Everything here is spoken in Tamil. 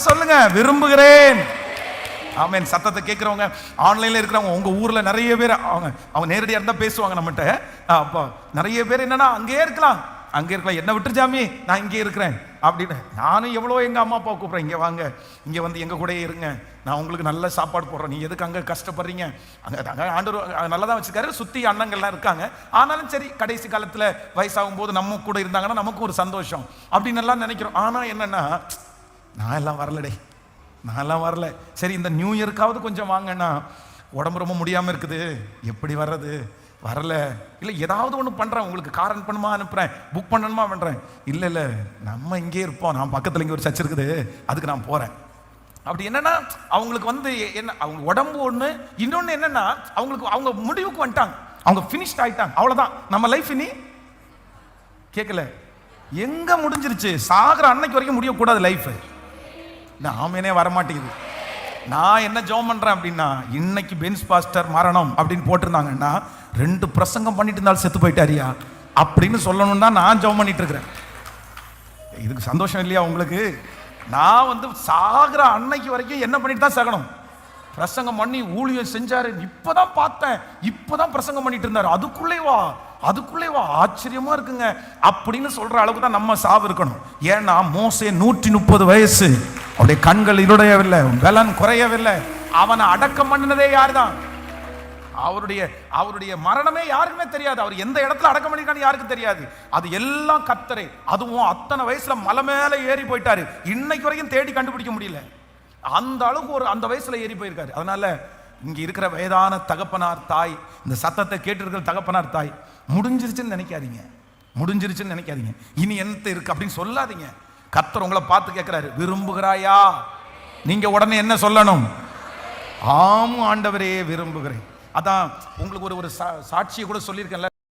சொல்லுங்க, விரும்புகிறேன். ஆமென். சத்தத்தை கேட்கிறவங்க, ஆன்லைன்ல இருக்கிறவங்க, உங்க ஊர்ல நிறைய பேர் அவங்க நேரடியா இருந்தா பேசுவாங்க நம்மகிட்ட. அப்போ நிறைய பேர் என்னன்னா அங்கேயே இருக்கலாம், என்ன விட்டு ஜாமி நான் இங்கே இருக்கிறேன் அப்படின்னு. நானும் எவ்வளோ எங்க அம்மா அப்பா கூப்பிட்றேன், இங்கே வாங்க, இங்கே வந்து எங்க கூட இருங்க, நான் உங்களுக்கு நல்ல சாப்பாடு போடுறேன், நீ எதுக்கு அங்கே கஷ்டப்படுறீங்க, அங்கே ஆண்டவர் நல்லா தான் வச்சுருக்காரு, சுற்றி அண்ணங்கள்லாம் இருக்காங்க. ஆனாலும் சரி, கடைசி காலத்தில் வயசாகும் போது நம்ம கூட இருந்தாங்கன்னா நமக்கு ஒரு சந்தோஷம் அப்படின்னு எல்லாம் நினைக்கிறோம். ஆனால் என்னன்னா, நான் எல்லாம் வரல. சரி, இந்த நியூ இயர்க்காவது கொஞ்சம் வாங்கன்னா, உடம்பு ரொம்ப முடியாமல் இருக்குது, எப்படி வர்றது, வரல, இல்லை ஏதாவது ஒன்று பண்ணுறேன், உங்களுக்கு கார் அனுப்பணுமா அனுப்புகிறேன், புக் பண்ணணுமா பண்ணுறேன், இல்லை நம்ம இங்கே இருப்போம், நான் பக்கத்தில் இங்கே ஒரு சர்ச் இருக்குது, அதுக்கு நான் போகிறேன். அப்படி என்னன்னா அவங்களுக்கு வந்து என்ன, அவங்க உடம்பு ஒன்று, இன்னொன்று என்னன்னா அவங்க முடிவுக்கு வந்துட்டாங்க, அவங்க ஃபினிஷ்ட் ஆகிட்டாங்க, அவ்வளோதான், நம்ம லைஃப் இனி கேட்கல, எங்கே முடிஞ்சிருச்சு, சாகிற அன்னைக்கு வரைக்கும் முடியக்கூடாது லைஃப். ஆமேனே வரமாட்டேங்குது. நான் என்ன ஜெபம் பண்றேன் அப்படின்னா, இன்னைக்கு பென்ஸ் பாஸ்டர் மரணம் அப்படின்னு போட்டிருந்தாங்கன்னா 2 பிரசங்கம் பண்ணிட்டு இருந்தாலும் செத்து போயிட்டாரியா அப்படின்னு சொல்லணும் தான் நான் ஜெபம் பண்ணிட்டு இருக்கிறேன். இதுக்கு சந்தோஷம் இல்லையா உங்களுக்கு? நான் வந்து சாகிற அன்னைக்கு வரைக்கும் என்ன பண்ணிட்டு தான் சாகணும், பிரசங்கம் பண்ணி ஊழியம் செஞ்சாரு, இப்பதான் பார்த்தேன், இப்பதான் பிரசங்கம் பண்ணிட்டு இருந்தாரு, அதுக்குள்ளே வா ஆச்சரியமா இருக்குங்க அப்படின்னு சொல்ற அளவுக்கு தான் நம்ம சாவு இருக்கணும். ஏன்னா மோசே 130 வயசு, அவருடைய கண்கள் இருடையவில்லை, பலன் குறையவில்லை, அவனை அடக்கம் பண்ணினதே யாருதான், அவருடைய மரணமே யாருக்குமே தெரியாது, அவர் எந்த இடத்துல அடக்கம் பண்ணிருக்கான்னு யாருக்கு தெரியாது, அது எல்லாம் கர்த்தரே. அதுவும் அத்தனை வயசுல மலை மேல ஏறி போயிட்டாரு, இன்னைக்கு வரைக்கும் தேடி கண்டுபிடிக்க முடியல, அந்த அளவுக்கு அந்த வயசுல ஏறி போயிருக்காரு. அதனால இங்க இருக்கிற வயதான தகப்பனார் தாய், இந்த சத்தத்தை கேட்டு இருக்கிற தகப்பனார் தாய், முடிஞ்சிருச்சுன்னு நினைக்காதீங்க, இனி என்ன இருக்கு அப்படின்னு சொல்லாதீங்க. கர்த்தர் உங்களை பார்த்து கேட்கிறாரு, விரும்புகிறாயா? நீங்க உடனே என்ன சொல்லணும்? ஆம் ஆண்டவரே, விரும்புகிறேன். அதான் உங்களுக்கு ஒரு சாட்சியை கூட சொல்லியிருக்கேன்ல.